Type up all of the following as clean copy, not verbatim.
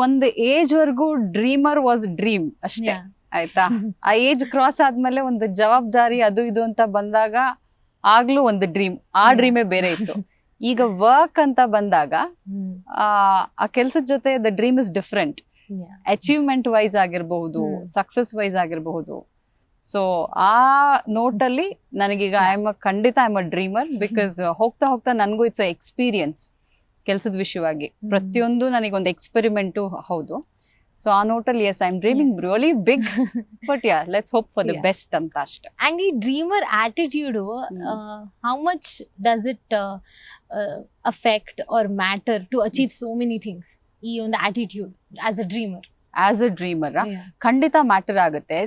ಒಂದು age ವರ್ಗೂ dreamer was dream ಅಷ್ಟೇ. ಆಯ್ತಾ, ಆ ಏಜ್ ಕ್ರಾಸ್ ಆದ್ಮೇಲೆ ಒಂದು ಜವಾಬ್ದಾರಿ ಅದು ಇದು ಅಂತ ಬಂದಾಗ ಆಗ್ಲೂ ಒಂದು ಡ್ರೀಮ್, ಆ ಡ್ರೀಮೇ ಬೇರೆ ಇತ್ತು. ಈಗ ವರ್ಕ್ ಅಂತ ಬಂದಾಗ ಆ ಕೆಲ್ಸದ ಜೊತೆ the dream is different. Achievement wise ಆಗಿರಬಹುದು, ಸಕ್ಸಸ್ ವೈಸ್ ಆಗಿರಬಹುದು. ಸೊ ಆ ನೋಟಲ್ಲಿ ನನಗೀಗ ಖಂಡಿತ I am a dreamer. Because ಹೋಗ್ತಾ ಹೋಗ್ತಾ ನನಗೂ ಇಟ್ಸ್ ಅ ಎಕ್ಸ್ಪೀರಿಯನ್ಸ್ ಕೆಲ್ಸದ ವಿಷಯವಾಗಿ. ಪ್ರತಿಯೊಂದು ನನಗೊಂದು ಎಕ್ಸ್ಪೆರಿಮೆಂಟು ಹೌದು. ಸೊ ಆ ನೋಟಲ್ಲಿ as I am dreaming really big, but yeah let's hope for the best ಅಂತ ಅಷ್ಟೇ. ಅಂಡ್ ಈ dreamer attitude how much does it affect or matter to achieve so many things? ಈ ಒಂದು attitude as a dreamer. As a dreamer ಖಂಡಿತ matter ಆಗುತ್ತೆ.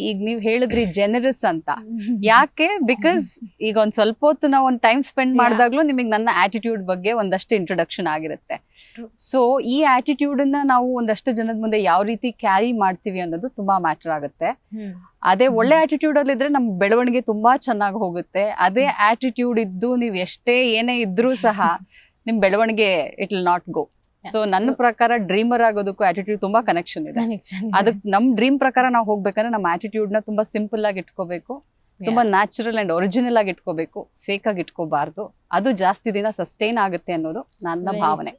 ಈಗ ನೀವು ಹೇಳಿದ್ರಿ ಜನರಸ್ ಅಂತ. ಯಾಕೆ? ಬಿಕಾಸ್ ಈಗ ಒಂದ್ ಸ್ವಲ್ಪ ಹೊತ್ತು ನಾವು ಒಂದು ಟೈಮ್ ಸ್ಪೆಂಡ್ ಮಾಡಿದಾಗ್ಲೂ ನಿಮಗೆ ನನ್ನ ಆಟಿಟ್ಯೂಡ್ ಬಗ್ಗೆ ಒಂದಷ್ಟು ಇಂಟ್ರೊಡಕ್ಷನ್ ಆಗಿರುತ್ತೆ. ಸೊ ಈ ಆಟಿಟ್ಯೂಡ್ ಅನ್ನ ನಾವು ಒಂದಷ್ಟು ಜನದ ಮುಂದೆ ಯಾವ ರೀತಿ ಕ್ಯಾರಿ ಮಾಡ್ತೀವಿ ಅನ್ನೋದು ತುಂಬಾ ಮ್ಯಾಟರ್ ಆಗುತ್ತೆ. ಅದೇ ಒಳ್ಳೆ ಆಟಿಟ್ಯೂಡ್ ಅಲ್ಲಿ ಇದ್ರೆ ನಮ್ ಬೆಳವಣಿಗೆ ತುಂಬಾ ಚೆನ್ನಾಗಿ ಹೋಗುತ್ತೆ. ಅದೇ ಆಟಿಟ್ಯೂಡ್ ಇದ್ದು ನೀವು ಎಷ್ಟೇ ಏನೇ ಇದ್ರೂ ಸಹ ನಿಮ್ ಬೆಳವಣಿಗೆ it will not go. So ನನ್ನ ಪ್ರಕಾರ ಡ್ರೀಮರ್ ಆಗೋದಕ್ಕೂ ಆಟಿಟ್ಯೂಡ್ ತುಂಬಾ ಕನೆಕ್ಷನ್ ಇದೆ. ಅದಕ್ಕೆ ನಮ್ ಡ್ರೀಮ್ ಪ್ರಕಾರ ನಾವು ಹೋಗ್ಬೇಕಂದ್ರೆ ನಮ್ಮ ಆಟಿಟ್ಯೂಡ್ ನ ತುಂಬಾ ಸಿಂಪಲ್ ಆಗಿ ಇಟ್ಕೋಬೇಕು, ತುಂಬಾ ನ್ಯಾಚುರಲ್ ಅಂಡ್ ಒರಿಜಿನಲ್ ಆಗಿ ಇಟ್ಕೋಬೇಕು, ಫೇಕ್ ಆಗಿ ಇಟ್ಕೋಬಾರ್ದು. ಅದು ಜಾಸ್ತಿ ದಿನ ಸಸ್ಟೈನ್ ಆಗುತ್ತೆ ಅನ್ನೋದು ನನ್ನ ಭಾವನೆ.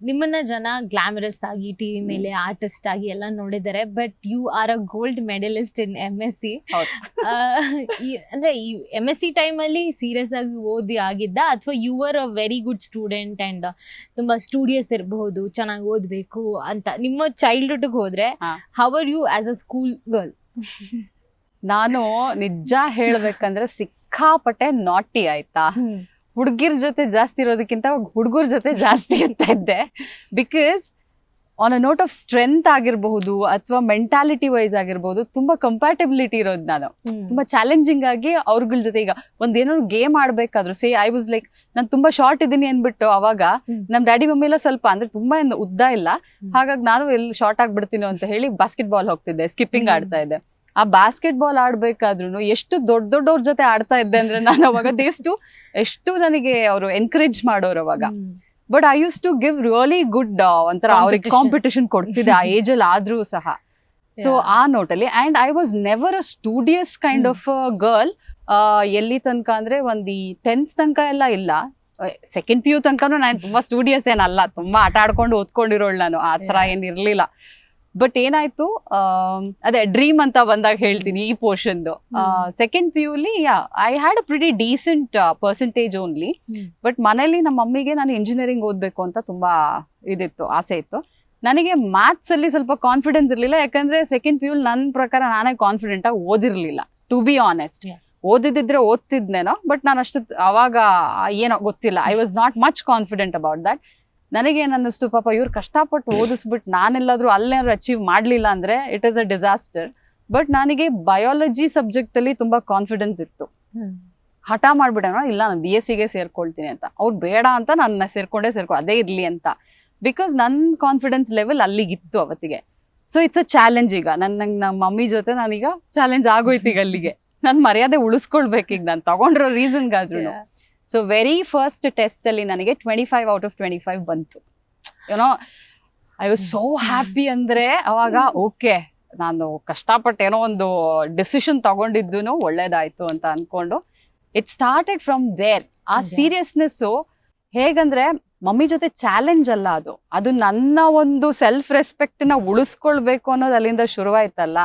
ನಿಮ್ಮನ್ನ ಜನ ಗ್ಲಾಮರಸ್ ಆಗಿ ಟಿವಿ ಮೇಲೆ ಆರ್ಟಿಸ್ಟ್ ಆಗಿ ಎಲ್ಲ ನೋಡಿದ್ದಾರೆ, but you are a gold medalist in MSc. ಅಂದ್ರೆ ಈ MSc ಟೈಮ್ ಅಲ್ಲಿ ಸೀರಿಯಸ್ ಆಗಿ ಓದಿ ಆಗಿದ್ದ, ಅಥವಾ you are a very good student and ತುಂಬಾ ಸ್ಟೂಡಿಯಸ್ ಇರಬಹುದು, ಚೆನ್ನಾಗಿ ಓದ್ಬೇಕು ಅಂತ? ನಿಮ್ಮ ಚೈಲ್ಡ್ಹುಡ್ ಹೋದ್ರೆ how are you as a school girl? ನಾನು ನಿಜ ಹೇಳ್ಬೇಕಂದ್ರೆ ಸಿಕ್ಕಾಪಟ್ಟೆ ನಾಟಿ. ಆಯ್ತಾ, ಹುಡುಗಿರ್ ಜೊತೆ ಜಾಸ್ತಿ ಇರೋದಕ್ಕಿಂತ ಹುಡುಗರ ಜೊತೆ ಜಾಸ್ತಿ ಇರ್ತಾ ಇದ್ದೆ. Because on a note of strength ಆಗಿರಬಹುದು ಅಥವಾ ಮೆಂಟಾಲಿಟಿ ವೈಸ್ ಆಗಿರ್ಬಹುದು, ತುಂಬಾ ಕಂಪ್ಯಾಟಬಿಲಿಟಿ ಇರೋದು ನಾನು. ತುಂಬಾ ಚಾಲೆಂಜಿಂಗ್ ಆಗಿ ಅವ್ರಗಳ ಜೊತೆ ಈಗ ಒಂದೇನಾದ್ರು ಗೇಮ್ ಆಡ್ಬೇಕಾದ್ರು ಐ ವಾಸ್ ಲೈಕ್, ನಾನು ತುಂಬಾ ಶಾರ್ಟ್ ಇದೀನಿ ಅನ್ಬಿಟ್ಟು ಅವಾಗ ನಮ್ ಡ್ಯಾಡಿ ಮಮ್ಮಿ ಎಲ್ಲ ಸ್ವಲ್ಪ ಅಂದ್ರೆ ತುಂಬಾ ಉದ್ದ ಇಲ್ಲ, ಹಾಗಾಗಿ ನಾನು ಎಲ್ಲಿ ಶಾರ್ಟ್ ಆಗ್ಬಿಡ್ತೀನೋ ಅಂತ ಹೇಳಿ ಬಾಸ್ಕೆಟ್ ಬಾಲ್ ಹೋಗ್ತಿದ್ದೆ, ಸ್ಕಿಪ್ಪಿಂಗ್ ಆಡ್ತಾ ಇದ್ದೆ. ಆ ಬಾಸ್ಕೆಟ್ ಬಾಲ್ ಆಡ್ಬೇಕಾದ್ರು ಎಷ್ಟು ದೊಡ್ಡವ್ರ ಜೊತೆ ಆಡ್ತಾ ಇದ್ದೆ ಅಂದ್ರೆ ನಾನು ಅವಾಗ ಎಷ್ಟು ನನಗೆ ಅವರು ಎನ್ಕರೇಜ್ ಮಾಡೋರು ಅವಾಗ. But I use to give really good ಒಂಥರ ಅವ್ರಿಗೆ ಕಾಂಪಿಟಿಷನ್ ಕೊಡ್ತಿದ್ದೆ ಆ ಏಜ್ ಅಲ್ಲಿ ಆದ್ರೂ ಸಹ. ಸೊ ಆ ನೋಟಲ್ಲಿ and I was never a studious kind of girl. ಎಲ್ಲಿ ತನಕ ಅಂದ್ರೆ ಈ 10th ತನಕ ಎಲ್ಲ ಇಲ್ಲ, ಸೆಕೆಂಡ್ PU ತನಕನೂ ನಾನು ತುಂಬಾ ಸ್ಟೂಡಿಯಸ್ ಏನಲ್ಲ, ತುಂಬಾ ಆಟ ಆಡ್ಕೊಂಡು ಓದ್ಕೊಂಡಿರೋಳು ನಾನು, ಆ ತರ ಏನಿರ್ಲಿಲ್ಲ. ಬಟ್ ಏನಾಯ್ತು, ಅದೇ ಡ್ರೀಮ್ ಅಂತ ಬಂದಾಗ ಹೇಳ್ತೀನಿ ಈ ಪೋರ್ಷನ್ದು. ಸೆಕೆಂಡ್ PU ಲಿ I had a pretty decent percentage only. But ಮನೇಲಿ ನಮ್ಮ ಮಮ್ಮಿಗೆ ನಾನು ಇಂಜಿನಿಯರಿಂಗ್ ಓದ್ಬೇಕು ಅಂತ ತುಂಬಾ ಇದಿತ್ತು, ಆಸೆ ಇತ್ತು. ನನಗೆ ಮ್ಯಾಥ್ಸ್ ಅಲ್ಲಿ ಸ್ವಲ್ಪ ಕಾನ್ಫಿಡೆನ್ಸ್ ಇರ್ಲಿಲ್ಲ, ಯಾಕಂದ್ರೆ ಸೆಕೆಂಡ್ PU ನನ್ನ ಪ್ರಕಾರ ನಾನೇ ಕಾನ್ಫಿಡೆಂಟ್ ಆಗಿ ಓದಿರ್ಲಿಲ್ಲ, ಟು ಬಿ ಆನೆಸ್ಟ್. ಓದಿದ್ರೆ ಓದ್ತಿದ್ನೇನೋ, ಬಟ್ ನಾನು ಅಷ್ಟು ಅವಾಗ ಏನೋ ಗೊತ್ತಿಲ್ಲ, I was not much confident about that. ನನಗೇನು ಅನ್ನಿಸ್ತು, ಪಾಪ ಇವ್ರು ಕಷ್ಟಪಟ್ಟು ಓದಿಸ್ಬಿಟ್ಟು ನಾನೆಲ್ಲಾದ್ರೂ ಅಲ್ಲೇನಾದ್ರು ಅಚೀವ್ ಮಾಡಲಿಲ್ಲ ಅಂದ್ರೆ it is a disaster. But ನನಗೆ ಬಯಾಲಜಿ ಸಬ್ಜೆಕ್ಟ್ ಅಲ್ಲಿ ತುಂಬಾ ಕಾನ್ಫಿಡೆನ್ಸ್ ಇತ್ತು. ಹಠ ಮಾಡ್ಬಿಡೋಣ, ಇಲ್ಲ ನಾನು BSc ಗೆ ಸೇರ್ಕೊಳ್ತೀನಿ ಅಂತ. ಅವ್ರು ಬೇಡ ಅಂತ ನನ್ನ ಸೇರ್ಕೊಂಡೆ ಅದೇ ಇರ್ಲಿ ಅಂತ. ಬಿಕಾಸ್ ನನ್ನ ಕಾನ್ಫಿಡೆನ್ಸ್ ಲೆವೆಲ್ ಅಲ್ಲಿಗಿತ್ತು ಅವತ್ತಿಗೆ. So it's a challenge. ಈಗ ನಮ್ಮ ಮಮ್ಮಿ ಜೊತೆ ನಾನೀಗ ಚಾಲೆಂಜ್ ಆಗೋಯ್ತು ಈಗ ಅಲ್ಲಿಗೆ. ನನ್ನ ಮರ್ಯಾದೆ ಉಳಿಸ್ಕೊಳ್ಬೇಕೀಗ ನಾನು ತಗೊಂಡಿರೋ ರೀಸನ್ಗಾದ್ರೂ. ಸೊ ವೆರಿ ಫಸ್ಟ್ ಟೆಸ್ಟ್ ಅಲ್ಲಿ ನನಗೆ 25 out of 25 ಬಂತು. You know I was so happy. ಅಂದ್ರೆ ಅವಾಗ ಓಕೆ, ನಾನು ಕಷ್ಟಪಟ್ಟು ಏನೋ ಒಂದು ಡಿಸಿಷನ್ ತಗೊಂಡಿದ್ದು ಒಳ್ಳೇದಾಯ್ತು ಅಂತ ಅನ್ಕೊಂಡು ಇಟ್ ಸ್ಟಾರ್ಟೆಡ್ ಫ್ರಮ್ ದೇರ್. ಆ ಸೀರಿಯಸ್ನೆಸ್ಸು ಹೇಗಂದ್ರೆ ಮಮ್ಮಿ ಜೊತೆ ಚಾಲೆಂಜ್ ಅಲ್ಲ, ಅದು ನನ್ನ ಒಂದು ಸೆಲ್ಫ್ ರೆಸ್ಪೆಕ್ಟ್ ನ ಉಳಿಸ್ಕೊಳ್ಬೇಕು ಅನ್ನೋದು ಅಲ್ಲಿಂದ ಶುರುವಾಯ್ತಲ್ಲ,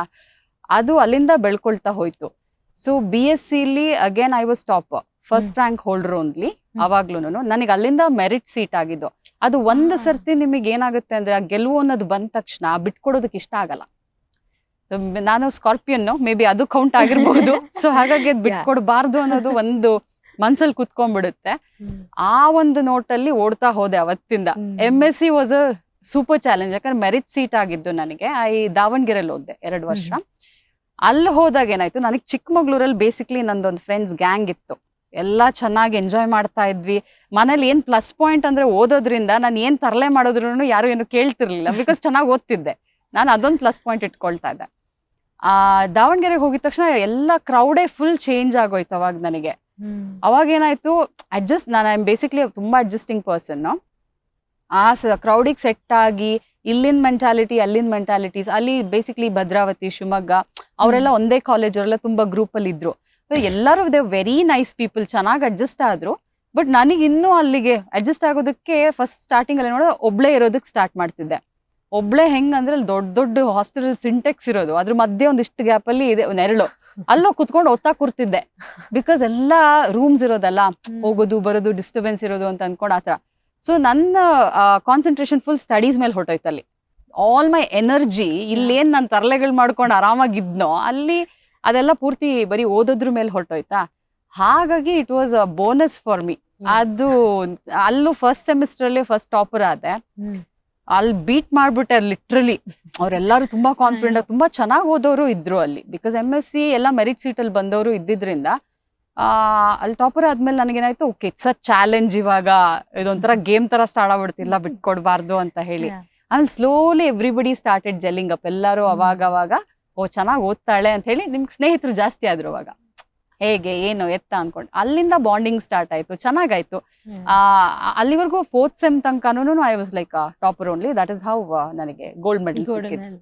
ಅದು ಅಲ್ಲಿಂದ ಬೆಳ್ಕೊಳ್ತಾ ಹೋಯ್ತು. ಸೊ BSc ಲಿ again I was top, first rank holder only. ಅವಾಗ್ಲೂ ನನಗೆ ಅಲ್ಲಿಂದ ಮೆರಿಟ್ ಸೀಟ್ ಆಗಿದ್ದು. ಅದು ಒಂದು ಸರ್ತಿ ನಿಮಗೆ ಏನಾಗುತ್ತೆ ಅಂದ್ರೆ ಆ ಗೆಲುವು ಅನ್ನೋದು ಬಂದ ತಕ್ಷಣ ಬಿಟ್ಕೊಡೋದಕ್ಕೆ ಇಷ್ಟ ಆಗಲ್ಲ. ನಾನು ಸ್ಕಾರ್ಪಿಯನ್, ಮೇ ಬಿ ಅದು ಕೌಂಟ್ ಆಗಿರ್ಬಹುದು. ಸೊ ಹಾಗಾಗಿ ಅದು ಬಿಟ್ಕೊಡ್ಬಾರ್ದು ಅನ್ನೋದು ಒಂದು ಮನ್ಸಲ್ಲಿ ಕುತ್ಕೊಂಡ್ಬಿಡುತ್ತೆ. ಆ ಒಂದು ನೋಟಲ್ಲಿ ಓಡ್ತಾ ಹೋದೆ ಅವತ್ತಿಂದ. MSc was a super challenge, ಯಾಕಂದ್ರೆ ಮೆರಿಟ್ ಸೀಟ್ ಆಗಿದ್ದು ನನಗೆ. ದಾವಣಗೆರೆಯಲ್ಲಿ ಓದ್ದೆ 2 ವರ್ಷ. ಅಲ್ಲಿ ಹೋದಾಗ ಏನಾಯ್ತು, ನನಗೆ ಚಿಕ್ಕಮಗಳೂರಲ್ಲಿ ಬೇಸಿಕ್ಲಿ ನಂದೊಂದು ಫ್ರೆಂಡ್ಸ್ ಗ್ಯಾಂಗ್ ಇತ್ತು, ಎಲ್ಲ ಚೆನ್ನಾಗಿ ಎಂಜಾಯ್ ಮಾಡ್ತಾ ಇದ್ವಿ. ಮನೇಲಿ ಏನ್ ಪ್ಲಸ್ ಪಾಯಿಂಟ್ ಅಂದ್ರೆ ಓದೋದ್ರಿಂದ ನಾನು ಏನ್ ತರಲೆ ಮಾಡೋದ್ರೂ ಯಾರು ಏನು ಕೇಳ್ತಿರ್ಲಿಲ್ಲ, ಬಿಕಾಸ್ ಚೆನ್ನಾಗಿ ಓದ್ತಿದ್ದೆ. ನಾನು ಅದೊಂದು ಪ್ಲಸ್ ಪಾಯಿಂಟ್ ಇಟ್ಕೊಳ್ತಾ ಇದ್ದೆ. ದಾವಣಗೆರೆಗೆ ಹೋಗಿದ ತಕ್ಷಣ ಎಲ್ಲ ಕ್ರೌಡೇ ಫುಲ್ ಚೇಂಜ್ ಆಗೋಯ್ತು ಅವಾಗ ನನಗೆ. ಅವಾಗ ಏನಾಯ್ತು, ನಾನು ಐ ಆಮ್ ಬೇಸಿಕ್ಲಿ ತುಂಬಾ ಅಡ್ಜಸ್ಟಿಂಗ್ ಪರ್ಸನ್. ಆ ಕ್ರೌಡಿಗೆ ಸೆಟ್ ಆಗಿ ಇಲ್ಲಿನ ಮೆಂಟಾಲಿಟಿ ಅಲ್ಲಿನ ಮೆಂಟಾಲಿಟೀಸ್, ಅಲ್ಲಿ ಬೇಸಿಕ್ಲಿ ಭದ್ರಾವತಿ, ಶಿವಮೊಗ್ಗ ಅವರೆಲ್ಲ ಒಂದೇ ಕಾಲೇಜ್, ಅವರೆಲ್ಲ ತುಂಬಾ ಗ್ರೂಪ್ ಅಲ್ಲಿ ಇದ್ರು. ಎಲ್ಲರೂ ದೇ ವೆರಿ ನೈಸ್ ಪೀಪಲ್, ಚೆನ್ನಾಗಿ ಅಡ್ಜಸ್ಟ್ ಆದ್ರು. ಬಟ್ ನನಗೆ ಇನ್ನೂ ಅಲ್ಲಿಗೆ ಅಡ್ಜಸ್ಟ್ ಆಗೋದಕ್ಕೆ ಫಸ್ಟ್ ಸ್ಟಾರ್ಟಿಂಗ್ ಅಲ್ಲಿ ನೋಡಿದ್ರೆ ಒಬ್ಳೇ ಇರೋದಕ್ಕೆ ಸ್ಟಾರ್ಟ್ ಮಾಡ್ತಿದ್ದೆ. ಒಬ್ಳೆ ಹೆಂಗಂದ್ರೆ ಅಲ್ಲಿ ದೊಡ್ಡ ದೊಡ್ಡ ಹಾಸ್ಟೆಲ್ ಸಿಂಟೆಕ್ಸ್ ಇರೋದು, ಅದ್ರ ಮಧ್ಯೆ ಒಂದಿಷ್ಟು ಗ್ಯಾಪ್ ಅಲ್ಲಿ ಇದೆ ನೆರಳು, ಅಲ್ಲೋ ಕುತ್ಕೊಂಡು ಓದ್ತಾ ಕೂರ್ತಿದ್ದೆ. ಬಿಕಾಸ್ ಎಲ್ಲ ರೂಮ್ಸ್ ಇರೋದಲ್ಲ, ಹೋಗೋದು ಬರೋದು ಡಿಸ್ಟರ್ಬೆನ್ಸ್ ಇರೋದು ಅಂತ ಅನ್ಕೊಂಡು ಆತರ. ಸೊ ನನ್ನ ಕಾನ್ಸಂಟ್ರೇಷನ್ ಫುಲ್ ಸ್ಟಡೀಸ್ ಮೇಲೆ ಹೊರಟೋಯ್ತು. ಅಲ್ಲಿ ಆಲ್ ಮೈ ಎನರ್ಜಿ, ಇಲ್ಲೇನ್ ನಾನು ತರಲೆಗಳು ಮಾಡ್ಕೊಂಡು ಆರಾಮಾಗಿದ್ನೋ ಅಲ್ಲಿ ಅದೆಲ್ಲ ಪೂರ್ತಿ ಬರೀ ಓದೋದ್ರ ಮೇಲೆ ಹೊರಟೋಯ್ತಾ. ಹಾಗಾಗಿ it was a bonus for me. ಅದು ಅಲ್ಲೂ ಫಸ್ಟ್ ಸೆಮಿಸ್ಟರ್ ಅಲ್ಲಿ ಫಸ್ಟ್ ಟಾಪರ್ ಆದೆ. ಅಲ್ಲಿ ಬೀಟ್ ಮಾಡ್ಬಿಟ್ಟೆ ಲಿಟ್ರಲಿ. ಅವರೆಲ್ಲರೂ ತುಂಬಾ ಕಾನ್ಫಿಡೆಂಟ್, ತುಂಬಾ ಚೆನ್ನಾಗಿ ಓದೋರು ಇದ್ರು ಅಲ್ಲಿ. ಬಿಕಾಸ್ MSc ಎಲ್ಲ ಮೆರಿಟ್ ಸೀಟ್ ಅಲ್ಲಿ ಬಂದವರು ಇದ್ದಿದ್ರಿಂದ ಅಲ್ಲಿ ಟಾಪರ್ ಆದ್ಮೇಲೆ ನನಗೇನಾಯ್ತು, ಓಕೆ ಇಟ್ಸ್ ಅ ಚಾಲೆಂಜ್, ಇವಾಗ ಇದೊಂಥರ ಗೇಮ್ ತರ ಸ್ಟಾರ್ಟ್ ಆಗ್ಬಿಡ್ತಿಲ್ಲ, ಬಿಟ್ಕೊಡ್ಬಾರ್ದು ಅಂತ ಹೇಳಿ. ಆಮೇಲೆ slowly everybody started gelling up. ಎಲ್ಲರೂ ಅವಾಗ ಓ ಚೆನ್ನಾಗಿ ಓದ್ತಾಳೆ ಅಂತ ಹೇಳಿ ನಿಮ್ಗೆ ಸ್ನೇಹಿತರು ಜಾಸ್ತಿ ಆದ್ರು. ಅವಾಗ ಹೇಗೆ ಏನು ಎತ್ತ ಅನ್ಕೊಂಡು ಅಲ್ಲಿಂದ ಬಾಂಡಿಂಗ್ ಸ್ಟಾರ್ಟ್ ಆಯ್ತು, ಚೆನ್ನಾಗಾಯ್ತು. ಅಲ್ಲಿವರೆಗೂ 4th ಸೆಮ್ ತನಕನೂ I was like topper only. That is how ನನಗೆ ಗೋಲ್ಡ್ ಮೆಡಲ್ ಸಿಕ್ಕಿತ್ತು.